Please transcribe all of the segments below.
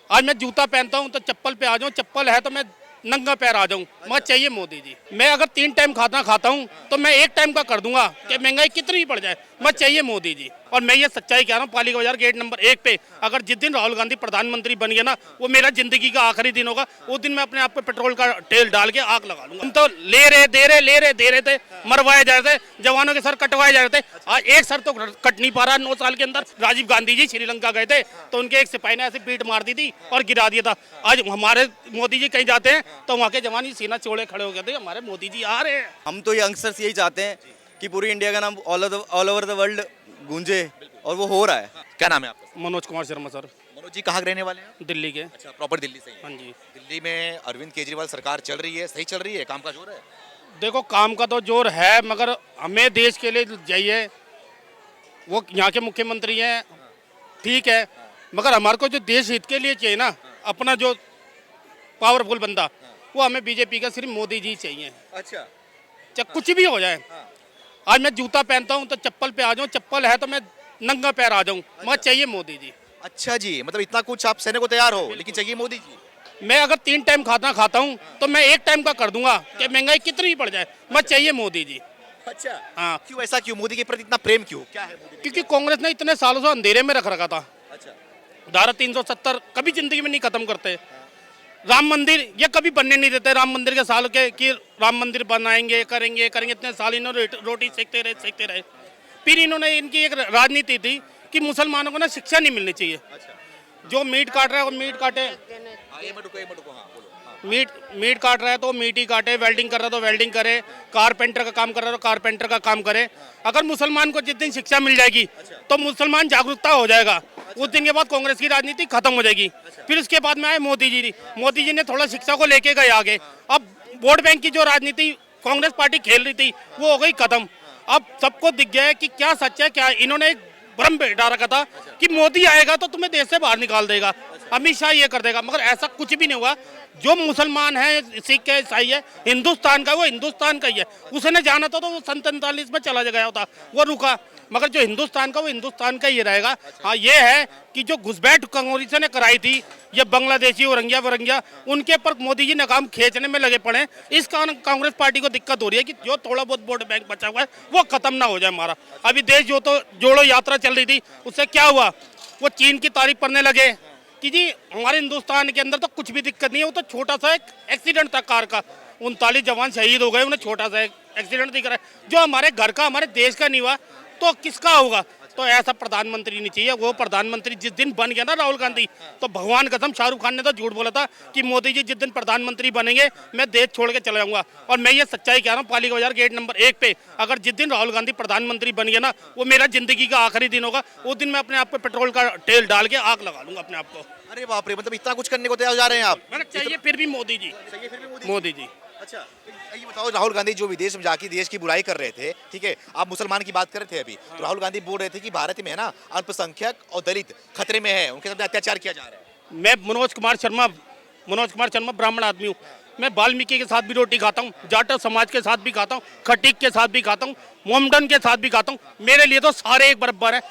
आज मैं जूता पहनता हूँ तो चप्पल पे आ जाऊँ, चप्पल है तो मैं नंगा पैर आ जाऊँ, मैं चाहिए मोदी जी। मैं अगर 3 टाइम खाना खाता हूँ तो मैं 1 टाइम का कर दूंगा कि महंगाई कितनी पड़ जाए, मैं चाहिए मोदी जी। और मैं ये सच्चाई कह रहा हूँ, पालिका बाजार गेट नंबर 1 पे अगर जिस दिन राहुल गांधी प्रधानमंत्री बन गया ना, वो मेरा जिंदगी का आखिरी दिन होगा। उस दिन मैं अपने आप पे पेट्रोल का तेल डाल के आग लगा लूंगा। हम तो ले रहे दे रहे थे, मरवाए जा रहे थे, जवानों के सर कटवाए जा रहे थे। आज एक सर तो कट नहीं पा रहा 9 साल के अंदर। राजीव गांधी जी श्रीलंका गए थे तो उनके एक सिपाही ने ऐसे पीठ मार दी थी और गिरा दिया था। आज हमारे मोदी जी कहीं जाते हैं तो वहाँ के जवान ही सीना चोड़े खड़े हो गए थे, हमारे मोदी जी आ रहे हैं। हम तो यंगस्टर्स यही चाहते हैं कि पूरी इंडिया का नाम ऑल ओवर द वर्ल्ड गूंजे, और वो हो रहा है। क्या नाम है आपका? मनोज कुमार शर्मा सर, मनोज जी कहाँ के रहने वाले हैं? दिल्ली के। अच्छा, प्रॉपर दिल्ली से ही हाँ हैं। जी। दिल्ली में अरविंद केजरीवाल सरकार चल रही है, सही चल रही है, काम का जोर है? देखो काम का तो जोर है, मगर हमें देश के लिए चाहिए, वो यहाँ के मुख्यमंत्री हैं, ठीक है, मगर हमारे को जो देश हित के लिए चाहिए ना, अपना जो पावरफुल बंदा, वो हमें बीजेपी का सिर्फ मोदी जी चाहिए। अच्छा, चाहे कुछ भी हो जाए। आज मैं जूता पहनता हूँ तो चप्पल पे आ जाऊँ, चप्पल है तो मैं नंगा पैर आ जाऊँ, मैं चाहिए मोदी जी। अच्छा जी, मतलब इतना कुछ आप सहने को तैयार हो, लेकिन चाहिए मोदी जी। मैं अगर 3 टाइम खाना खाता हूँ तो मैं 1 टाइम का कर दूंगा कि महंगाई कितनी पड़ जाए, मैं चाहिए मोदी जी। अच्छा, हाँ, क्यों ऐसा, क्यों मोदी के प्रति इतना प्रेम क्यों, क्या है मोदी में? क्योंकि कांग्रेस ने इतने सालों से अंधेरे में रख रखा था। अच्छा, धारा 370 कभी जिंदगी में नहीं खत्म करते। राम मंदिर ये कभी बनने नहीं देते। राम मंदिर के साल के कि राम मंदिर बनाएंगे, करेंगे, इतने साल इन्होंने रोटी सेकते रहे। फिर इन्होंने इनकी एक राजनीति थी कि मुसलमानों को ना शिक्षा नहीं मिलनी चाहिए। जो मीट काट रहा है वो मीट काटे, एक मिनट रुको, हाँ बोलो। हाँ। मीट काट रहा है तो मीट ही काटे, वेल्डिंग कर रहा है तो वेल्डिंग करे, कारपेंटर का काम कर रहा है तो कारपेंटर का काम करे। अगर मुसलमान को जिस दिन शिक्षा मिल जाएगी तो मुसलमान जागरूकता हो जाएगा, उस दिन के बाद कांग्रेस की राजनीति खत्म हो जाएगी। फिर उसके बाद में आए मोदी जी। मोदी जी ने थोड़ा शिक्षा को लेके गए आगे। अब वोट बैंक की जो राजनीति कांग्रेस पार्टी खेल रही थी वो हो गई खत्म। अब सबको दिख गया है कि क्या सच है क्या। इन्होंने एक भ्रम बैठा रखा था कि मोदी आएगा तो तुम्हें देश से बाहर निकाल देगा, अमित शाह ये कर देगा, मगर ऐसा कुछ भी नहीं हुआ। जो मुसलमान है, सिख है, ईसाई है, हिंदुस्तान का वो हिंदुस्तान का ही है। उसने जाना था तो वो 47 में चला गया होता, वो रुका, मगर जो हिंदुस्तान का वो हिंदुस्तान का ही रहेगा। हाँ, ये है कि जो घुसपैठ कांग्रेस ने कराई थी, ये बांग्लादेशी औरंगिया उनके पर मोदी जी नाकाम खींचने में लगे पड़े। इस कारण कांग्रेस पार्टी को दिक्कत हो रही है कि जो थोड़ा बहुत वोट बैंक बचा हुआ है वो खत्म ना हो जाए हमारा। अभी देश जो तो जोड़ो यात्रा चल रही थी, उससे क्या हुआ, वो चीन की तारीफ करने लगे कि जी हमारे हिंदुस्तान के अंदर तो कुछ भी दिक्कत नहीं है, वो तो छोटा सा एक एक्सीडेंट था कार का, 39 जवान शहीद हो गए, उन्हें छोटा सा एक एक्सीडेंट दिख रहा है। जो हमारे घर का, हमारे देश का नहीं हुआ तो किसका होगा। तो ऐसा प्रधानमंत्री नहीं चाहिए। वो प्रधानमंत्री जिस दिन बन गया ना राहुल गांधी, तो भगवान कसम शाहरुख खान ने तो झूठ बोला था कि मोदी जी जिस दिन प्रधानमंत्री बनेंगे मैं देश छोड़ के चला जाऊंगा। और मैं ये सच्चाई कह रहा हूँ, पालिका बाजार गेट नंबर 1 पे अगर जिस दिन राहुल गांधी प्रधानमंत्री बन गया ना, वो मेरा जिंदगी का आखिरी दिन होगा। उस दिन मैं अपने आप पे पेट्रोल का तेल डाल के आग लगा लूंगा अपने आप को। अरे बाप रे, मतलब इतना कुछ करने को तैयार हो जा रहे हैं आप? मैंने चाहिए फिर भी मोदी जी, चाहिए फिर भी मोदी जी। अच्छा, ये बताओ, राहुल गांधी जो विदेश में जाके देश की बुराई कर रहे थे, ठीक है, आप मुसलमान की बात कर रहे थे अभी, तो राहुल गांधी बोल रहे थे कि भारत में है ना अल्पसंख्यक और दलित खतरे में है, उनके साथ अत्याचार किया जा रहा है। मैं मनोज कुमार शर्मा ब्राह्मण आदमी हूँ। मैं वाल्मीकि के साथ भी रोटी खाता हूँ, जाटव समाज के साथ भी खाता हूँ, खटीक के साथ भी खाता हूँ, मोमडन के साथ भी खाता हूँ। मेरे लिए तो सारे एक बराबर है।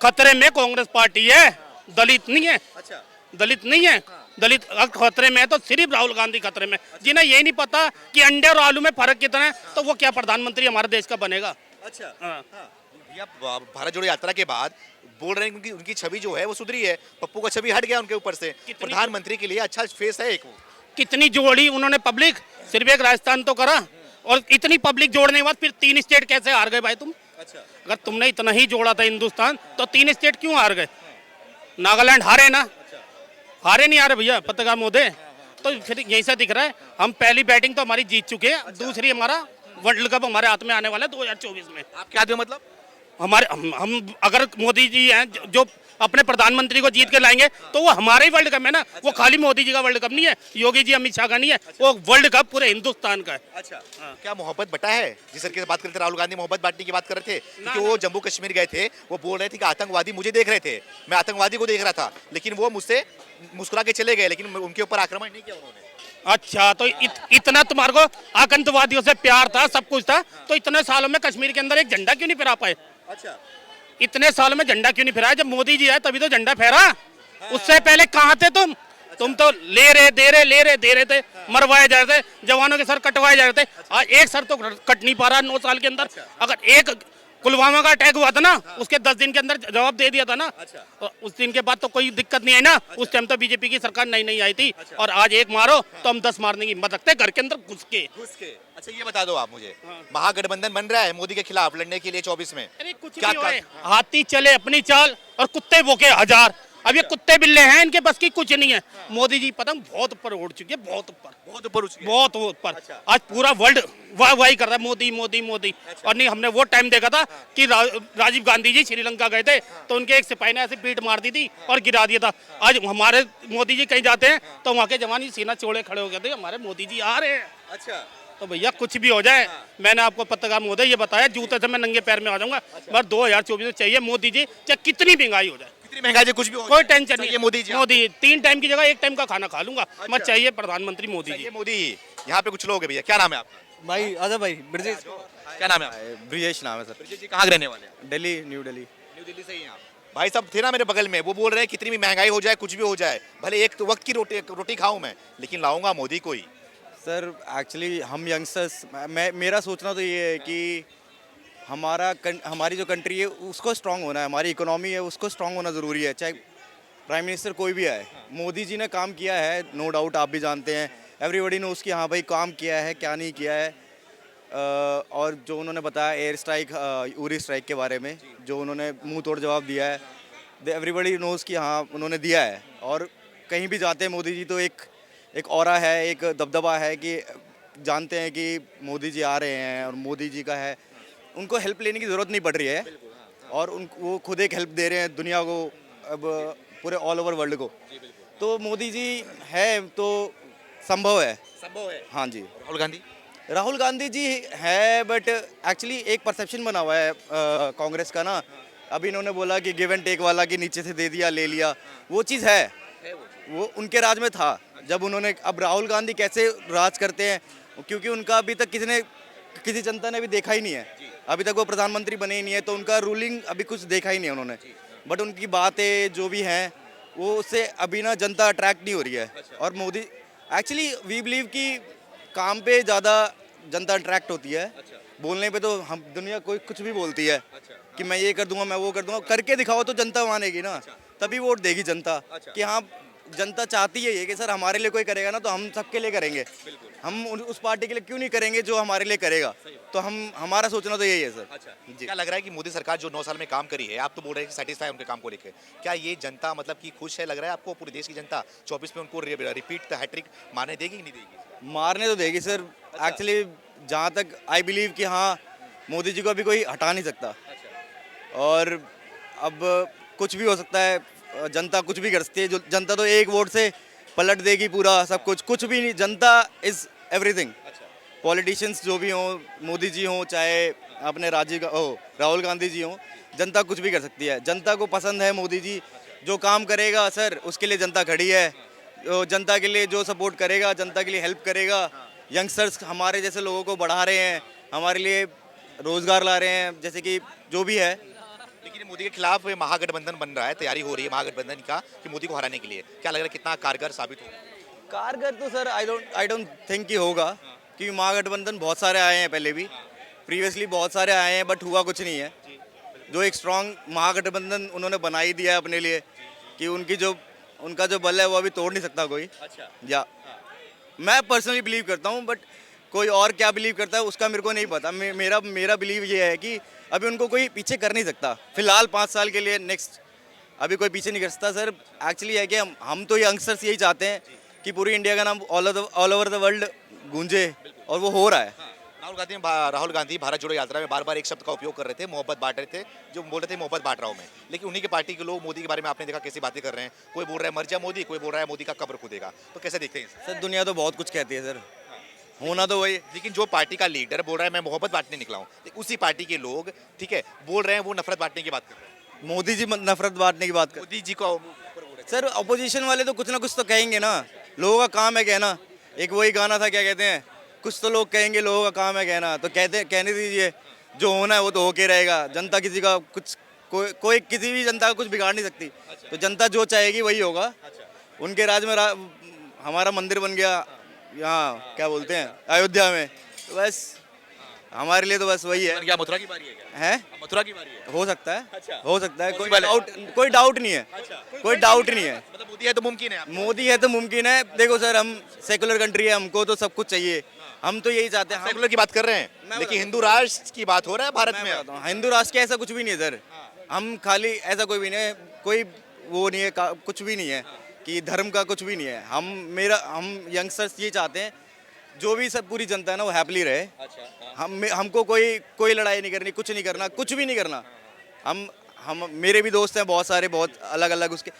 खतरे में कांग्रेस पार्टी है, दलित नहीं है। अच्छा, दलित नहीं है। दलित खतरे में है तो सिर्फ राहुल गांधी खतरे में। जिन्हें ये नहीं पता कि अंडे और आलू में फर्क कितना है, तो वो क्या प्रधानमंत्री हमारे देश का बनेगा। अच्छा, हाँ। भैया भारत जोड़ो यात्रा के बाद बोल रहे हैं कि उनकी छवि जो है वो सुधरी है, पप्पू का छवि हट गया उनके ऊपर से, प्रधानमंत्री के लिए अच्छा फेस है एक वो। कितनी जोड़ी उन्होंने पब्लिक, सिर्फ एक राजस्थान तो करा, और इतनी पब्लिक जोड़ने के बाद फिर 3 स्टेट कैसे हार गए भाई तुम। अच्छा, अगर तुमने इतना ही जोड़ा था हिंदुस्तान, तो 3 स्टेट क्यों हार गए। नागालैंड हारे ना, हारे नहीं हारे भैया पत्रकार महोदय। तो फिर यही से दिख रहा है, हम पहली बैटिंग तो हमारी जीत चुके हैं। दूसरी हमारा वर्ल्ड कप हमारे हाथ में आने वाला है 2024 में। आप क्या दो मतलब हमारे हम अगर मोदी जी हैं जो अपने प्रधानमंत्री को जीत के लाएंगे तो वो हमारा ही वर्ल्ड कप है ना। वो खाली मोदी जी का वर्ल्ड कप नहीं है, योगी जी अमित शाह का नहीं है, वो वर्ल्ड कप पूरे हिंदुस्तान का है। अच्छा, क्या मोहब्बत बटा है जिस तरीके से बात कर रहे थे राहुल गांधी, मोहब्बत बांटने की बात कर रहे थे, क्योंकि वो जम्मू कश्मीर गए थे, वो बोल रहे थे कि आतंकवादी मुझे देख रहे थे, मैं आतंकवादी को देख रहा था, लेकिन वो मुझसे मुस्कुरा के चले गए, लेकिन उनके ऊपर आक्रमण नहीं किया उन्होंने। अच्छा, तो इतना तुम्हारे को आतंकवादियों से प्यार था, सब कुछ था, तो इतने सालों में कश्मीर के अंदर एक झंडा क्यों नहीं फहरा पाए। अच्छा, इतने सालों में झंडा क्यों नहीं फहराया। जब मोदी जी आए तभी तो झंडा फहरा। उससे पहले कहाँ थे तुम। तुम तो ले रहे दे रहे थे, मरवाए जा रहे थे, जवानों के सर कटवाए जा रहे थे। आज एक सर तो कट नहीं पा रहा 9 साल के अंदर। अगर एक पुलवामा का अटैक हुआ था ना, उसके 10 दिन के अंदर जवाब दे दिया था ना, और उस दिन के बाद तो कोई दिक्कत नहीं आई ना। उस टाइम तो बीजेपी की सरकार नई आई थी, और आज एक मारो तो हम 10 मारने की हिम्मत रखते हैं घर के अंदर घुस के। अच्छा ये बता दो आप मुझे, महागठबंधन बन रहा है मोदी के खिलाफ लड़ने के लिए 24 में। अरे कुछ क्या भी होए, हाथी चले अपनी चाल और कुत्ते भोके हजार। अब ये कुत्ते बिल्ले हैं, इनके बस की कुछ नहीं है। मोदी जी पतंग बहुत ऊपर उड़ चुकी है, बहुत ऊपर, बहुत ऊपर उठ गए। बहुत ऊपर। आज पूरा वर्ल्ड वाह कर रहा है मोदी मोदी मोदी। और नहीं, हमने वो टाइम देखा था कि राजीव गांधी जी श्रीलंका गए थे, तो उनके एक सिपाही ने ऐसे पीठ मार दी थी और गिरा दिया था। आज हमारे मोदी जी कहीं जाते हैं तो वहाँ के जवान ही सीना चोड़े खड़े हो गए थे, हमारे मोदी जी आ रहे हैं। अच्छा तो भैया कुछ भी हो जाए, मैंने आपको पत्रकार महोदय ये बताया, जूते से मैं नंगे पैर में आ जाऊंगा। बस 2024 में चाहिए मोदी जी, चाहे कितनी महंगाई हो जाए, कितनी महंगाई कुछ भी हो कोई जाए, टेंशन नहीं चाहिए है। मोदी जी। मोदी 3 टाइम की जगह 1 टाइम का खाना खा लूंगा, मैं चाहिए प्रधानमंत्री मोदी जी। चाहिए मोदी। यहाँ पे कुछ लोग हैं भैया, क्या नाम है आपका? भाई आजा भाई ब्रजेश क्या नाम है आपका? ब्रिजेश नाम है सर। ब्रिजेश जी कहाँ के रहने वाले हैं? दिल्ली, न्यू दिल्ली। न्यू दिल्ली से ही हैं आप? भाई साहब थे ना मेरे बगल में, वो बोल रहे हैं कितनी भी महंगाई हो जाए, कुछ भी हो जाए, भले एक तो वक्त की रोटी खाऊं मैं, लेकिन लाऊंगा मोदी को ही। सर एक्चुअली हम यंगस्टर्स, मेरा सोचना तो ये है कि हमारी जो कंट्री है उसको स्ट्रांग होना है, हमारी इकोनॉमी है उसको स्ट्रांग होना ज़रूरी है। चाहे प्राइम मिनिस्टर कोई भी आए, मोदी जी ने काम किया है, नो डाउट, आप भी जानते हैं, एवरीबडी ने उसकी हाँ भाई काम किया है, क्या नहीं किया है। और जो उन्होंने बताया एयर स्ट्राइक, उरी स्ट्राइक के बारे में, जो उन्होंने मुंह तोड़ जवाब दिया है, एवरीबडी नोज़ कि हाँ उन्होंने दिया है। और कहीं भी जाते हैं मोदी जी तो एक ऑरा है, एक दबदबा है कि जानते हैं कि मोदी जी आ रहे हैं और मोदी जी का है, उनको हेल्प लेने की ज़रूरत नहीं पड़ रही है। और वो खुद एक हेल्प दे रहे हैं दुनिया को, अब पूरे ऑल ओवर वर्ल्ड को। तो मोदी जी है तो संभव है। संभव है। हाँ जी। राहुल गांधी? राहुल गांधी जी है, बट एक्चुअली एक परसेप्शन बना हुआ है कांग्रेस का ना। अभी इन्होंने बोला कि गिव एंड टेक वाला, कि नीचे से दे दिया ले लिया, वो चीज़ है, वो उनके राज में था जब उन्होंने। अब राहुल गांधी कैसे राज करते हैं, क्योंकि उनका अभी तक किसी जनता ने अभी देखा ही नहीं है, अभी तक वो प्रधानमंत्री बने ही नहीं है, तो उनका रूलिंग अभी कुछ देखा ही नहीं है उन्होंने। बट उनकी बातें जो भी हैं वो उससे अभी ना जनता अट्रैक्ट नहीं हो रही है। और मोदी एक्चुअली वी बिलीव कि काम पे ज़्यादा जनता अट्रैक्ट होती है, बोलने पे तो हम दुनिया कोई कुछ भी बोलती है कि मैं ये कर दूंगा, मैं वो कर दूंगा, करके दिखाओ तो जनता मानेगी ना, तभी वोट देगी जनता। कि हाँ जनता चाहती है ये कि सर हमारे लिए कोई करेगा ना तो हम सबके लिए करेंगे, हम उस पार्टी के लिए क्यों नहीं करेंगे जो हमारे लिए करेगा। तो हमारा सोचना तो यही है सर। जी। क्या लग रहा है कि मोदी सरकार जो 9 साल में काम करी है, आप तो बोल रहे हैं कि सेटिस्फाई उनके काम को लेकर, क्या ये जनता मतलब कि खुश है? लग रहा है आपको पूरे देश की जनता 24 में उनको रिपीट हैट्रिक मारने देगी कि नहीं देगी? मारने तो देगी सर। एक्चुअली जहाँ तक आई बिलीव कि हाँ मोदी जी को अभी कोई हटा नहीं सकता, और अब कुछ भी हो सकता है, जनता कुछ भी कर सकती है। जो जनता तो एक वोट से पलट देगी पूरा सब कुछ, कुछ भी नहीं, जनता इज़ एवरीथिंग। पॉलिटिशियंस जो भी हों, मोदी जी हों, चाहे अपने राहुल गांधी जी हों, जनता कुछ भी कर सकती है। जनता को पसंद है मोदी जी, जो काम करेगा सर उसके लिए जनता खड़ी है, जनता के लिए जो सपोर्ट करेगा, जनता के लिए हेल्प करेगा। यंगस्टर्स हमारे जैसे लोगों को बढ़ा रहे हैं, हमारे लिए रोज़गार ला रहे हैं, जैसे कि जो भी है। लेकिन मोदी के खिलाफ महागठबंधन बन रहा है, तैयारी हो रही है महागठबंधन का कि मोदी को हराने के लिए, क्या लग रहा है कितना कारगर साबित होगा? कारगर तो सर आई डोंट थिंक कि होगा, क्योंकि महागठबंधन बहुत सारे आए हैं पहले भी, प्रीवियसली बहुत सारे आए हैं, बट हुआ कुछ नहीं है। जो एक स्ट्रॉन्ग महागठबंधन उन्होंने बना ही दिया है अपने लिए कि उनका जो बल है वो अभी तोड़ नहीं सकता कोई। या मैं पर्सनली बिलीव करता हूँ, बट कोई और क्या बिलीव करता है उसका मेरे को नहीं पता। मेरा बिलीव ये है कि अभी उनको कोई पीछे कर नहीं सकता फिलहाल 5 साल के लिए, नेक्स्ट अभी कोई पीछे नहीं कर सकता सर। एक्चुअली है कि हम तो यंगस्टर्स यही चाहते हैं कि पूरी इंडिया का नाम ऑल ओवर द वर्ल्ड गूंजे, और वो हो रहा है। राहुल गांधी भारत जोड़ो यात्रा में बार बार एक शब्द का उपयोग कर रहे थे, मोहब्बत बांट रहे थे, जो बोल रहे थे मोहब्बत बांट रहा हूँ मैं, लेकिन उन्हीं के पार्टी के लोग मोदी के बारे में आपने देखा कैसी बातें कर रहे हैं। कोई बोल रहा है मर जा मोदी, कोई बोल रहा है मोदी का कब्र खुदेगा। तो कैसे देखते हैं सर दुनिया तो बहुत कुछ कहती है सर, होना तो वही। लेकिन जो पार्टी का लीडर बोल रहा है मैं मोहब्बत बांटने निकला हूँ, उसी पार्टी के लोग ठीक है बोल रहे हैं वो नफरत बांटने की बात कर रहे हैं। मोदी जी नफरत बांटने की बात कर, मोदी जी को सर अपोजिशन वाले तो कुछ ना कुछ तो कहेंगे ना, लोगों का काम है कहना। एक वही गाना था, क्या कहते हैं, कुछ तो लोग कहेंगे, लोगों का काम है कहना, तो कहने दीजिए, जो होना है वो तो होके रहेगा। जनता किसी का कुछ कोई किसी भी जनता का कुछ बिगाड़ नहीं सकती। तो जनता जो चाहेगी वही होगा। उनके राज में हमारा मंदिर बन गया यहाँ, क्या बोलते हैं, अयोध्या में। तो बस हमारे लिए तो बस वही है। क्या मथुरा की बारी है क्या? है अब मथुरा की बारी है। हो सकता है, अच्छा। हो सकता है, कोई डाउट नहीं है, कोई डाउट नहीं है। मतलब मोदी है तो मुमकिन है। मोदी है तो मुमकिन है। देखो सर, हम सेकुलर कंट्री है, हमको तो सब कुछ चाहिए। हम तो यही चाहते हैं। सेकुलर की बात कर रहे हैं, लेकिन हिंदू राष्ट्र की बात हो रहा है भारत में। बताता हूँ, हिंदू राष्ट्र के ऐसा कुछ भी नहीं है सर। हम खाली ऐसा कोई भी नहीं है, कोई वो नहीं है, कुछ भी नहीं है कि धर्म का कुछ भी नहीं है। हम यंगस्टर्स ये चाहते हैं, जो भी सब पूरी जनता है ना वो हैप्पली रहे। हमको कोई लड़ाई नहीं करनी, कुछ नहीं करना, कुछ भी नहीं करना। हम मेरे भी दोस्त हैं बहुत सारे, बहुत अलग अलग उसके,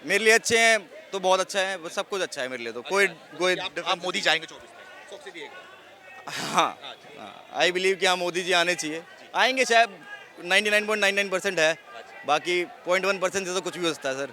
मेरे लिए अच्छे हैं तो बहुत अच्छा है, सब कुछ अच्छा है मेरे लिए तो। कोई आप मोदी जाएंगे 24 में, सब्सिडी देगा। हाँ, आई बिलीव कि हाँ मोदी जी आने चाहिए, आएंगे शायद। 99.99% है, बाकी 0.1% से तो कुछ भी हो सकता है सर।